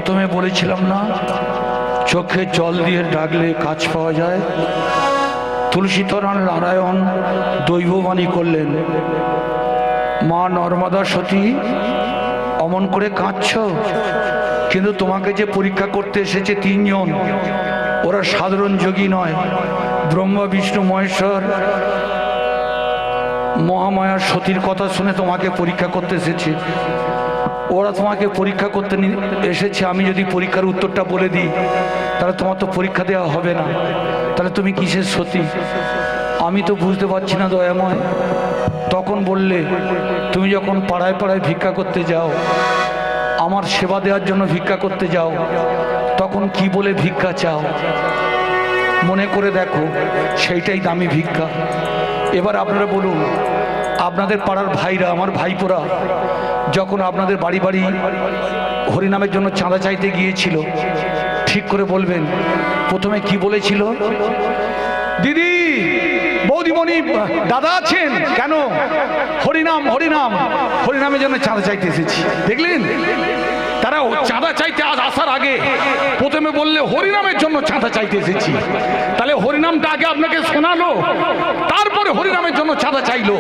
প্রথমে বলেছিলাম না, চোখে জল দিয়ে ডাকলে কাজ পাওয়া যায়। তুলসীতরণ নারায়ণ দৈববাণী করলেন, মা নর্মদা সতী অমন করে কাঁদছ, কিন্তু তোমাকে যে পরীক্ষা করতে এসেছে তিনজন, ওরা সাধারণ যোগী নয়, ব্রহ্মা বিষ্ণু মহেশ্বর মহামায়ার সতীর কথা শুনে তোমাকে পরীক্ষা করতে এসেছে। ওরা তোমাকে পরীক্ষা করতে এসেছে। আমি যদি পরীক্ষার উত্তরটা বলে দিই তাহলে তোমার তো পরীক্ষা দেওয়া হবে না, তাহলে তুমি কিসের সতী? আমি তো বুঝতে পারছি না দয়াময়। তখন বললে, তুমি যখন পাড়ায় পাড়ায় ভিক্ষা করতে যাও, আমার সেবা দেওয়ার জন্য ভিক্ষা করতে যাও, তখন কি বলে ভিক্ষা চাও? মনে করে দেখো, সেইটাই দামি ভিক্ষা। এবার আপনারা বলুন, আপনাদের পাড়ার ভাইরা, আমার ভাইপোরা যখন আপনাদের বাড়ি বাড়ি হরিনামের জন্য চাঁদা চাইতে গিয়েছিল, ঠিক করে বলবেন প্রথমে কি বলেছিল? দিদি, বৌদিমণি, দাদা আছেন কেন? হরিনাম হরিনাম হরিনামের জন্য চাঁদা চাইতে এসেছি। দেখলেন, তারা চাঁদা চাইতে আজ আসার আগে প্রথমে বললে হরিনামের জন্য চাঁদা চাইতে এসেছি। তাহলে হরিনামটা আগে আপনাকে শোনালো, তারপরে হরিনামের জন্য চাঁদা চাইলো।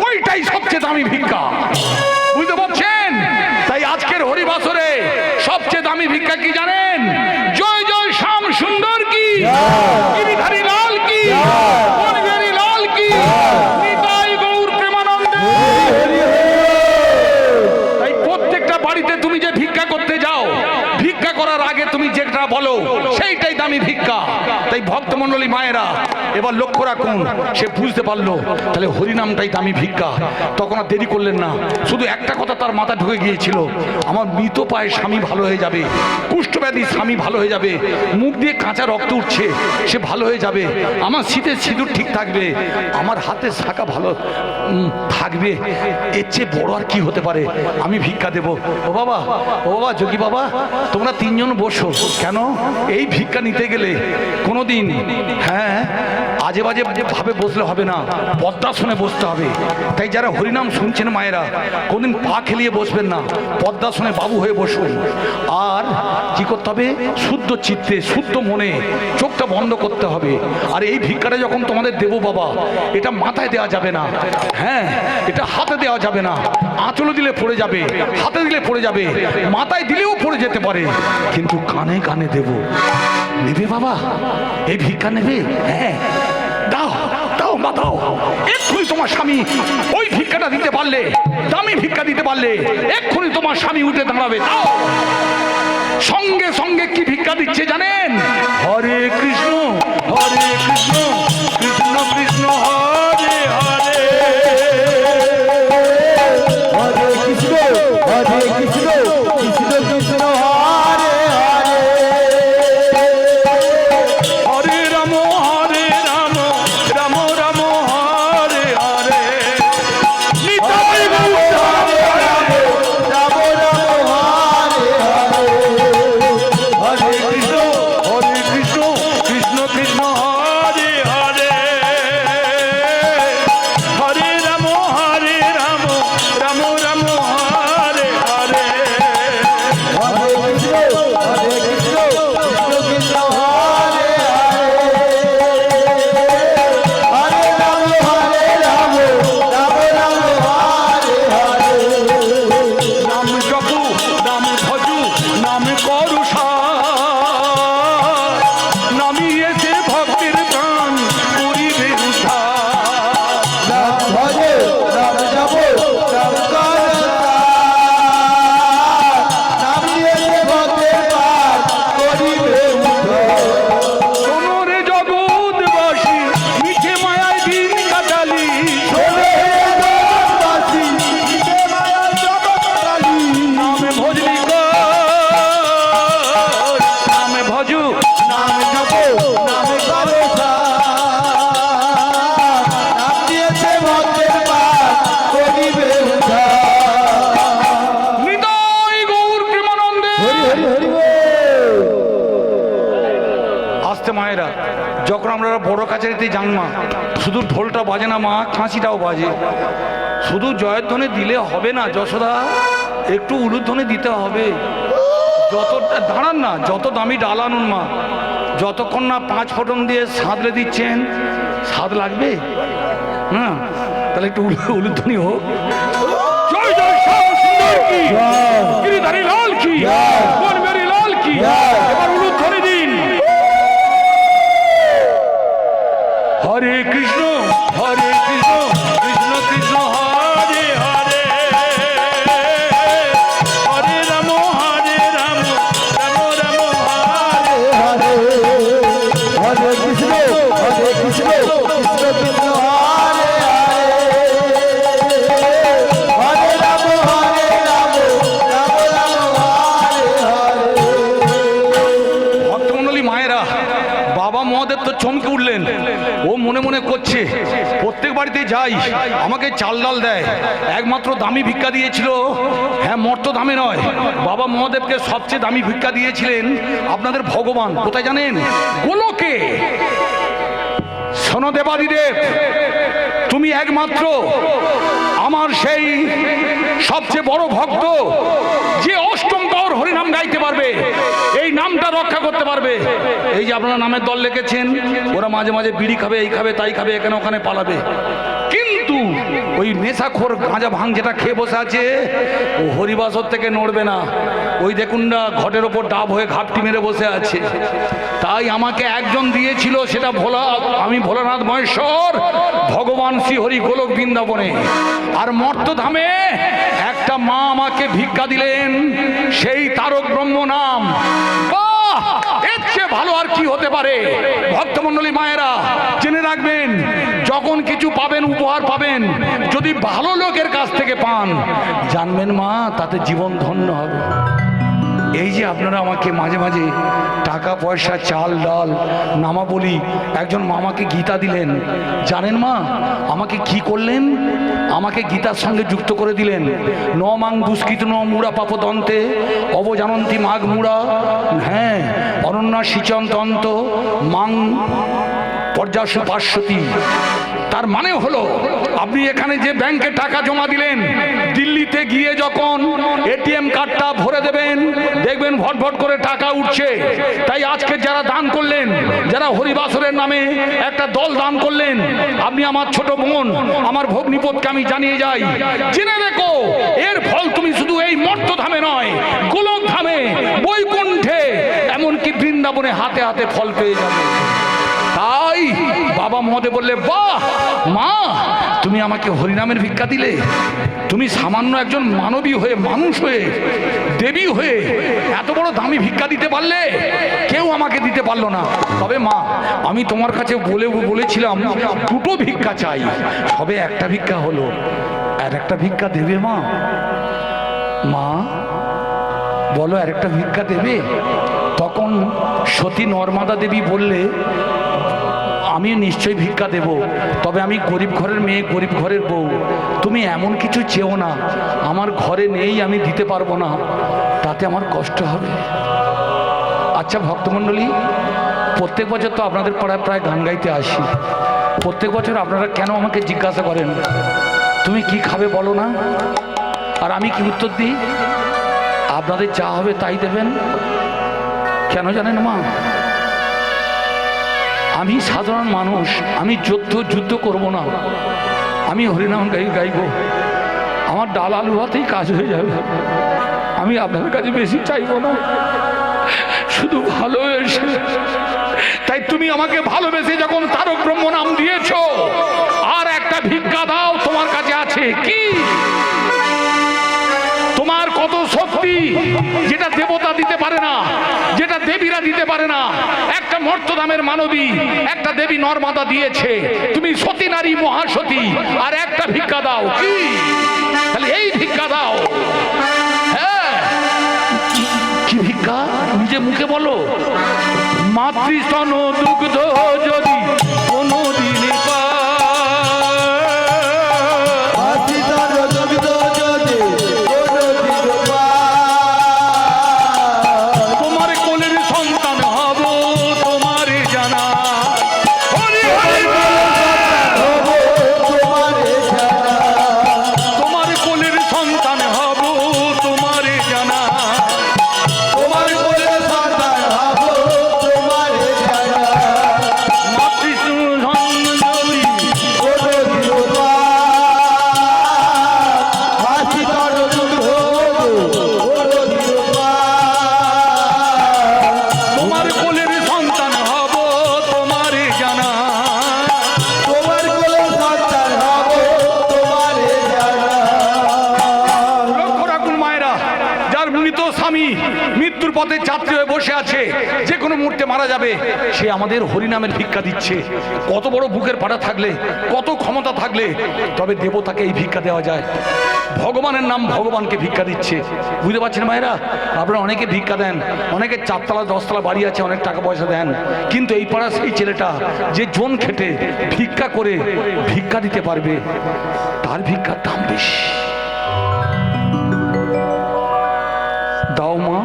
ওইটাই সবচেয়ে দামি ভিক্ষা, বুঝতে পারছেন? তাই আজকের হরিবাসরে সবচেয়ে দামি ভিক্ষা কি জানেন? জয় জয় শ্যাম সুন্দর কি, গিরিধারী লাল কি, বনবিহারী লাল কি, নিতাই গৌর প্রেমানন্দে। তাই প্রত্যেকটা বাড়িতে তুমি যে ভিক্ষা করতে যাও, ভিক্ষা করার আগে তুমি যেটা বলো সেইটাই দামি ভিক্ষা। তাই ভক্তমণ্ডলী মায়েরা এবার লক্ষ্য রাখুন, সে বুঝতে পারলো তাহলে হরিনামটাই দামি ভিক্ষা। তখন আর দেরি করলেন না, শুধু একটা কথা তার মাথা ঢুকে গিয়েছিল, আমার মৃত পায়ে স্বামী ভালো হয়ে যাবে, কুষ্ঠব্যাধি স্বামী ভালো হয়ে যাবে, মুখ দিয়ে কাঁচা রক্ত উঠছে, সে ভালো হয়ে যাবে, আমার শীতের সিঁদুর ঠিক থাকবে, আমার হাতের শাখা ভালো থাকবে, এর চেয়ে বড় আর কি হতে পারে? আমি ভিক্ষা দেব। ও বাবা, ও বাবা, যোগী বাবা, তোমরা তিনজন বসো। কেন? এই ভিক্ষা নিতে গেলে কোনোদিন আজে বাজে ভাবে বসলে হবে না, পদ্মাসনে বসতে হবে। তাই যারা হরিনাম শুনছেন মায়েরা, কোনদিন পা খেলিয়ে বসবেন না, পদ্মাসনে বাবু হয়ে বসুন। আর কি করতে হবে? শুদ্ধ চিত্তে, শুদ্ধ মনে চোখটা বন্ধ করতে হবে। আর এই ভিক্ষাটা যখন তোমাদের দেবো বাবা, এটা মাথায় দেওয়া যাবে না, এটা হাতে দেওয়া যাবে না, আঁচলে দিলে পড়ে যাবে, হাতে দিলে পড়ে যাবে, মাথায় দিলেও পড়ে যেতে পারে, কিন্তু কানে কানে দেব। নেবে বাবা? এই ভিক্ষা নেবে? হ্যাঁ, দাও দাও মা, দাও। এক্ষুনি তোমার স্বামী ওই ভিক্ষাটা দিতে পারলে, দামি ভিক্ষা দিতে পারলে, এক্ষুনি তোমার স্বামী উঠে দাঁড়াবে। দাও। সঙ্গে সঙ্গে কি ভিক্ষা দিচ্ছে জানেন? হরে কৃষ্ণ হরে কৃষ্ণ, কৃষ্ণ কৃষ্ণ হরে হরে, হরে কৃষ্ণ হরে কৃষ্ণ, কৃষ্ণ কৃষ্ণ হরে হরে, হরে রাম রাম রাম রাম হরে হরে, নিতাই গৌর রাম রাম হরে হরে, হরে কৃষ্ণ কৃষ্ণ কৃষ্ণ হরে হরে, হরে রাম রাম রাম রাম হরে হরে, হরে কৃষ্ণ হরে কৃষ্ণ, কৃষ্ণ কৃষ্ণ হরে হরে, হরে রাম রাম রাম হরে হরে, নাম জপু নাম ভজু নাম করু সার, নামিয়েছে ভক্তের প্রাণ করিবে উদ্ধার। রাম ভজে রাম জপ রাম কর, নাম দিয়েছে ভক্তের পার করিবে উদ্ধার। শোনো রে জগৎবাসী, মিঠে মায়ায় দিন কাটালি, শোনে হে জগৎবাসী, মিটে মায়ার জগৎ কালী। নামে ভজলি নামে ভজু, নাম জপ নাম করে নাম দিয়েছে ভক্তের পার করিবে উদ্ধার। নিতাই গৌর প্রেমানন্দে। হরি হরি হরি বল। আসতে মায়েরা, যখন আমরা বড় কাছারিতে যান মা, শুধু ঢোলটা বাজে না মা, কাঁচিটাও বাজে। শুধু জয়ধ্বনি দিলে হবে না যশোদা, একটু উলুধ্বনি দিতে হবে। যত দাঁড়ান না, যত দামি ডাল আনুন মা, যতক্ষণ না 5 ফোঁটন দিয়ে সাঁতলে দিচ্ছেন, স্বাদ লাগবে না? তাহলে একটু উলুধ্বনি হোক। জয় জয় শ্যাম সুন্দর কি, গিরিধারী লাল কি, বনমেরি লাল কি। এবার উলুধ্বনি দিন। হরে কৃষ্ণ হরে কৃষ্ণ, কৃষ্ণ কৃষ্ণ হরে হরে, হরে রাম হরে রাম, রাম রাম হরে হরে হরে কৃষ্ণ হরে কৃষ্ণ, কৃষ্ণ কৃষ্ণ হরে হরে, হরে রাম রাম রাম হরে হরে। ভক্তমণ্ডলী মায়েরা, বাবা মহাদেব তো চমকে উঠলেন। ও মনে মনে করছে, প্রত্যেক বাড়িতে যাই আমাকে চাল ডাল দেয়, একমাত্র দামি ভিক্ষা দিয়েছিল, হ্যাঁ মর্ত দামে নয়, বাবা মহাদেবকে সবচেয়ে দামি ভিক্ষা দিয়েছিলেন আপনাদের ভগবান। কোথায় জানেন? গোলকে। শোনো দেবাদিদেব, তুমি একমাত্র আমার সেই সবচেয়ে বড় ভক্ত, যে অষ্টম গৌর হরিনাম গাইতে পারবে, এই নামটা রক্ষা করতে পারবে। এই যে আপনারা নামের দল লিখেছেন, ওরা মাঝে মাঝে বিড়ি খাবে, এই খাবে তাই খাবে, এখানে ওখানে পালাবে, কিন্তু ওই নেশাখোর গাঁজা ভাঙ যেটা খেয়ে বসে আছে, ও হরিবাসর থেকে নড়বে না। ওই দেখুন না, ঘটের ওপর ডাব হয়ে ঘাপটি মেরে বসে আছে। তাই আমাকে একজন দিয়েছিল, সেটা ভোলা, আমি ভোলানাথ মহেশ্বর, ভগবান শ্রীহরি গোলক বৃন্দাবনে। আর মর্তধামে একটা মা আমাকে ভিক্ষা দিলেন, সেই তারক ব্রহ্ম নাম। বাহ! এর চেয়ে ভালো আর কি হতে পারে? ভক্তমণ্ডলী মায়েরা, জেনে রাখবেন, যখন কিছু পাবেন, উপহার পাবেন, যদি ভালো লোকের কাছ থেকে পান, জানবেন মা, তাতে জীবন ধন্য হবে। এই যে আপনারা আমাকে মাঝে মাঝে টাকা পয়সা, চাল ডাল, নামাবলি, একজন মামাকে গীতা দিলেন, জানেন মা আমাকে কি করলেন? আমাকে গীতার সঙ্গে যুক্ত করে দিলেন। ন মাং দুষ্কৃত ন মুড়া পাপ দন্তে অবজানন্তি মাঘ মুড়া, হ্যাঁ অনন্যা সিচন্ত মাং পর্যাসু পার্শ্বতী। তার মানে হলো, আপনি এখানে যে ব্যাংকে টাকা জমা দিলেন, দিল্লিতে গিয়ে যখন এটিএম কার্ডটা ভরে দেবেন, দেখবেন ভটভট করে টাকা উঠছে। তাই আজকে যারা দান করলেন, যারা হরিবাসরের নামে একটা দল দান করলেন, আপনি আমার ছোট বোন, আমার ভগ্নিপথকে আমি জানিয়ে যাই, জেনে রেখো, এর ফল তুমি শুধু এই মর্তধামে নয়, গোলক ধামে, বৈকুণ্ঠে, এমনকি বৃন্দাবনে হাতে হাতে ফল পেয়ে যাবে। তাই বাবা মহাদেব বললে, বাহ মা, তুমি আমাকে হরিনামের ভিক্ষা দিলে, তুমি সামান্য একজন মানবী হয়ে, মানুষ হয়ে, দেবী হয়ে এত বড় দামি ভিক্ষা দিতে পারলে, কেউ আমাকে দিতে পারলো না। তবে মা, আমি তোমার কাছে বলেছিলাম দুটো ভিক্ষা চাই, সবে একটা ভিক্ষা হলো, আর একটা ভিক্ষা দেবে মা? মা বলো, আর একটা ভিক্ষা দেবে? তখন সতী নর্মদা দেবী বললে, আমি নিশ্চয়ই ভিক্ষা দেব, তবে আমি গরিব ঘরের মেয়ে, গরিব ঘরের বউ, তুমি এমন কিছু চেও না, আমার ঘরে নেই, আমি দিতে পারবো না, তাতে আমার কষ্ট হবে। আচ্ছা ভক্তমণ্ডলী, প্রত্যেক বছর তো আপনাদের পাড়ায় প্রায় গান গাইতে আসি, প্রত্যেক বছর আপনারা কেন আমাকে জিজ্ঞাসা করেন, তুমি কি খাবে বলো না? আর আমি কি উত্তর দিই? আপনাদের যা হবে তাই দেবেন। কেন জানেন মা? আমি সাধারণ মানুষ, আমি যুদ্ধ করব না, আমি হরিনাম গাইব, আমার ডাল আলু ভাতেই কাজ হয়ে যাবে। আমি আপনাদের কাছে বেশি চাইব না, শুধু ভালোবেসে। তাই তুমি আমাকে ভালোবেসে যখন তারক ব্রহ্ম নাম দিয়েছ, আর একটা ভিক্ষা দাও, তোমার কাছে আছে কি? তোমার কত শক্তি, যেটা দেবতা দিতে পারে না, যেটা দেবীরা দিতে পারে না, একটা মর্তধামের মানবী, একটা দেবী নর্মদা দিয়েছে। তুমি সতী নারী, মহাসতী, আর একটা ভিক্ষা দাও কি? তাহলে এই ভিক্ষা দাও। হ্যাঁ, কি ভিক্ষা? নিজে মুখে বলো। মাতৃস্তন দুগ্ধ যদি কোনদিন পায়, তোমার কোলের সন্তান হব, তোমার জানা। তোমার কোলের সন্তান হব, তোমার জানা। তোমার পথে যাত্রী হয়ে বসে আছে, যে কোনো মুহূর্তে মারা যাবে, সে আমাদের হরিনামের ভিক্ষা দিচ্ছে। কত বড় বুকের পাটা থাকলে, কত ক্ষমতা থাকলে তবে দেবতাকে এই ভিক্ষা দেওয়া যায়। ভগবানের নাম ভগবানকে ভিক্ষা দিচ্ছে। বুঝতে পারছেন মায়েরা? আপনারা অনেকে ভিক্ষা দেন, অনেকে 4 তলা 10 তলা বাড়ি আছে, অনেক টাকা পয়সা দেন, কিন্তু এই পাড়া সেই ছেলেটা যে জন খেটে ভিক্ষা করে ভিক্ষা দিতে পারবে, তার ভিক্ষার দাম বেশি। দাও মা,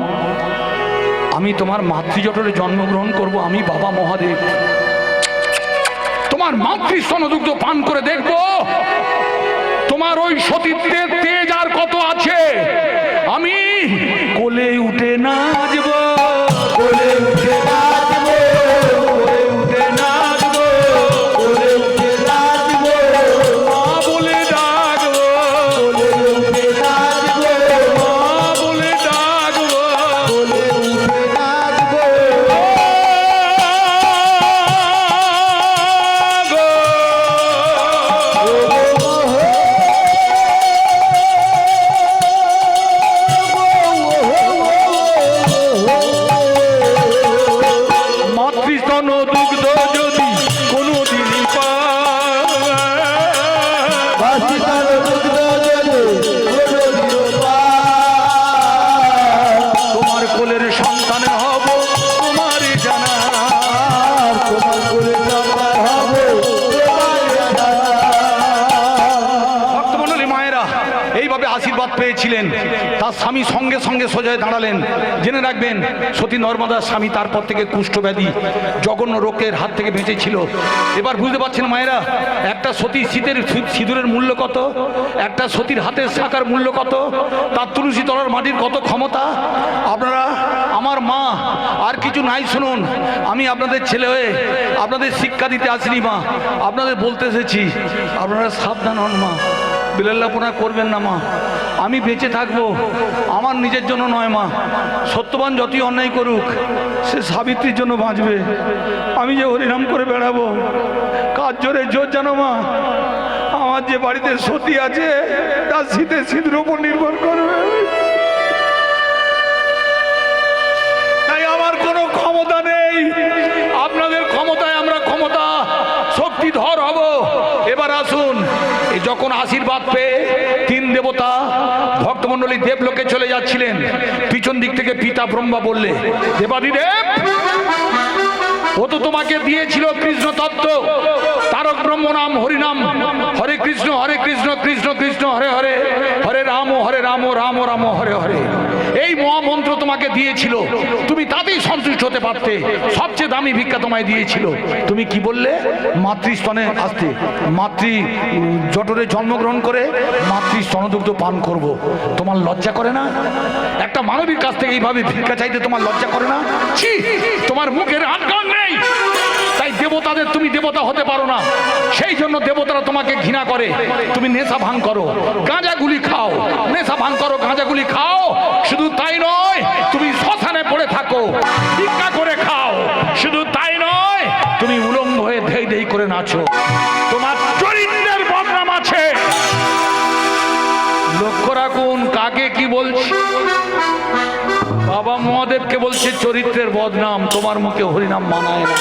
আমি তোমার মাতৃজঠরে জন্মগ্রহণ করব, আমি বাবা মহাদেব তোমার মাতৃস্তনদুগ্ধ পান করে দেখব তোমার ওই সতীত্বের তেজ আর কত আছে। আমি কোলে উঠে নাচব, কোলে উঠে নাচবো, কোলে উঠে নাচবো, কোলে উঠে নাচবো, মা বলে ডাকবো, কোলে উঠে নাচবো, মা বলে ডাকবো, কোলে উঠে নাচবো। মাতৃস্তন দুগ্ধ যদি কোনোদিনই পায়, বাসিতার দুগ্ধ জলে কোনোদিনও পায়, তোমার কোলের সন্তান হব তোমার জানা। আর তোমার কোলে সন্তান হব তোমার জানা। ভক্তমণ্ডলী মায়েরা এইভাবে আশীর্বাদ পেয়েছিলেন। তার স্বামী সঙ্গে সঙ্গে সোজা হয়ে দাঁড়ালেন। জেনে রাখবেন, সতী নর্মদার স্বামী তারপর থেকে কুষ্ঠব্যাধি জঘন্য রোগের হাত থেকে বেঁচেছিল। এবার বুঝতে পারছেন মায়েরা, একটা সতীর শীতের সিঁদুরের মূল্য কত, একটা সতীর হাতের শাখার মূল্য কত, তার তুলসী তলার মাটির কত ক্ষমতা। আপনারা আমার মা, আর কিছু নাই শুনুন, আমি আপনাদের ছেলে হয়ে আপনাদের শিক্ষা দিতে আসিনি মা, আপনাদের বলতে এসেছি, আপনারা সাবধান হন মা, বিলাল্লাপনা করবেন না মা। আমি বেঁচে থাকবো আমার নিজের জন্য নয় মা, সত্যবান যতই অন্যায় করুক সে সাবিত্রীর জন্য বাঁচবে। আমি যে হরিনাম করে বেড়াবো কার জোরে জোর জানো মা, আমার যে বাড়িতে সতী আছে তার শীতের সিঁদুর উপর নির্ভর করবে। তাই আমার কোনো ক্ষমতা নেই, আপনাদের ক্ষমতায় আমরা ক্ষমতা শক্তিধর হব। এবার আসুন, এই যখন আশীর্বাদ পেয়ে 3 দেবতা ভক্তমণ্ডলী দেবলোকে চলে যাচ্ছিলেন, পিছন দিক থেকে পিতা ব্রহ্মা বললে, দেবাদিদেব ও তো তোমাকে দিয়েছিল কৃষ্ণ তত্ত্ব, তারক ব্রহ্ম নাম হরিনাম, হরে কৃষ্ণ কৃষ্ণ কৃষ্ণ হরে হরে, হরে রাম রাম রাম হরে হরে। এই মহামন্ত্র তোমাকে দিয়েছিল, তুমি তাতেই সন্তুষ্ট হতে পারতে। সবচেয়ে দামি ভিক্ষা তোমায় দিয়েছিল, তুমি কি বললে? মাতৃস্তনে আসতে, মাতৃ জঠরে জন্মগ্রহণ করে মাতৃ স্তনদুগ্ধ পান করব। তোমার লজ্জা করে না? একটা মানবীর কাছ থেকে এইভাবে ভিক্ষা চাইতে তোমার লজ্জা করে না? ছি, তোমার মুখের আটকান নেই। তাই দেবতাদের তুমি দেবতা হতে পারো না, সেই জন্য দেবতারা তোমাকে ঘৃণা করে। তুমি নেশা ভাঙ করো, গাঁজা গুলি খাও, নেশা ভাঙ করো, গাঁজা গুলি খাও। শুধু তাই নয়, তুমি শ্মশানে পড়ে থাকো, ভিক্ষা করে খাও। শুধু তাই নয়, তুমি উলঙ্গ হয়ে ধেই ধেই করে নাচো। তোমার চরিত্রের বদনাম আছে। লক্ষ্য রাখুন কাকে কি বলছি। বাবা মহাদেবকে বলছে চরিত্রের বদনাম, তোমার মুখে হরিনাম মানায় না।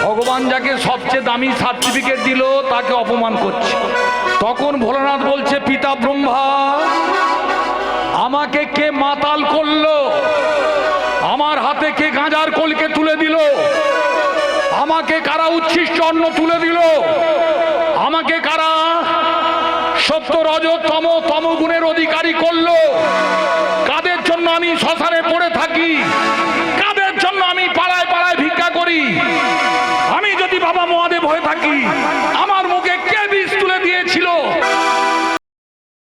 ভগবান যাকে সবচেয়ে দামি সার্টিফিকেট দিল তাকে অপমান করছে। তখন ভোলানাথ বলছে, পিতা ব্রহ্মা আমাকে কে মাতাল করলো, আমার হাতে কে গাঁজার কলকে তুলে দিল, আমাকে কারা উচ্ছিষ্ট অন্ন তুলে দিল, আমাকে কারা সত্য রজ তম গুণের অধিকারী করলো, কাদের জন্য আমি শ্মশানে পড়ে থাকি, কাদের জন্য আমি পাড়ায় পাড়ায় ভিক্ষা করি। আমি যদি বাবা মহাদেব হয়ে থাকি